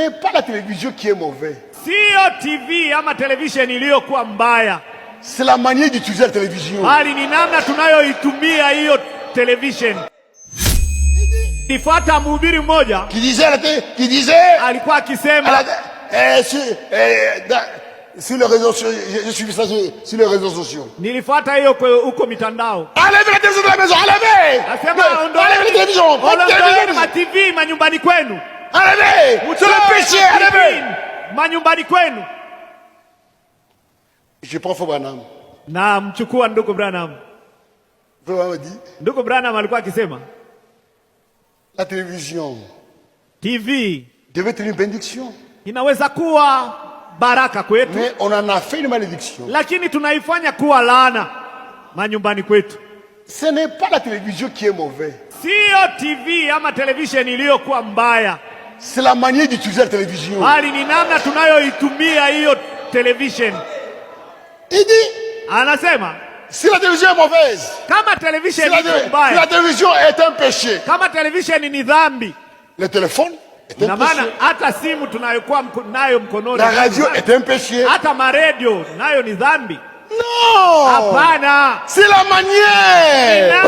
Ce n'est pas la télévision qui est mauvaise. Sio TV ama television iliyokuwa mbaya. C'est la manière d'utiliser la télévision. Bali ni namna tunayoitumia hiyo television. Nifuata mhubiri mmoja qui disait alikuwa akisema sur les réseaux sociaux, je suis ça sur les réseaux sociaux. Nilifuata hiyo huko mitandao. Enlevez la télévision de la maison, enlevez. Nasema enlevez la télévision. Ondoeni ma TV manyumbani kwenu. Enlevez. C'est le péché, enlevez. Manyumbani kwenu. Je prends Frère Branham. Na mchukua ndugu Branham. Frère Branham dit, ndugu Branham alikuwa akisema la télévision TV devait être une bénédiction. Inaweza kuwa baraka kwetu. Mais on en a fait une malédiction. Lakini tunaifanya kuwa laana manyumbani kwetu. Ce n'est pas la télévision qui est mauvaise. Sio TV ama television iliyokuwa mbaya. C'est la manière d'utiliser la télévision. Bali ni namna tunayoitumia hiyo television. Il dit, anasema si la télévision est mauvaise, kama television si la télévision est un péché, kama television ni dhambi, le téléphone est un péché, hata simu tunayokuwa nayo mkononi, la radio est un péché, hata maredio nayo ni dhambi. Non, hapana, c'est la manière.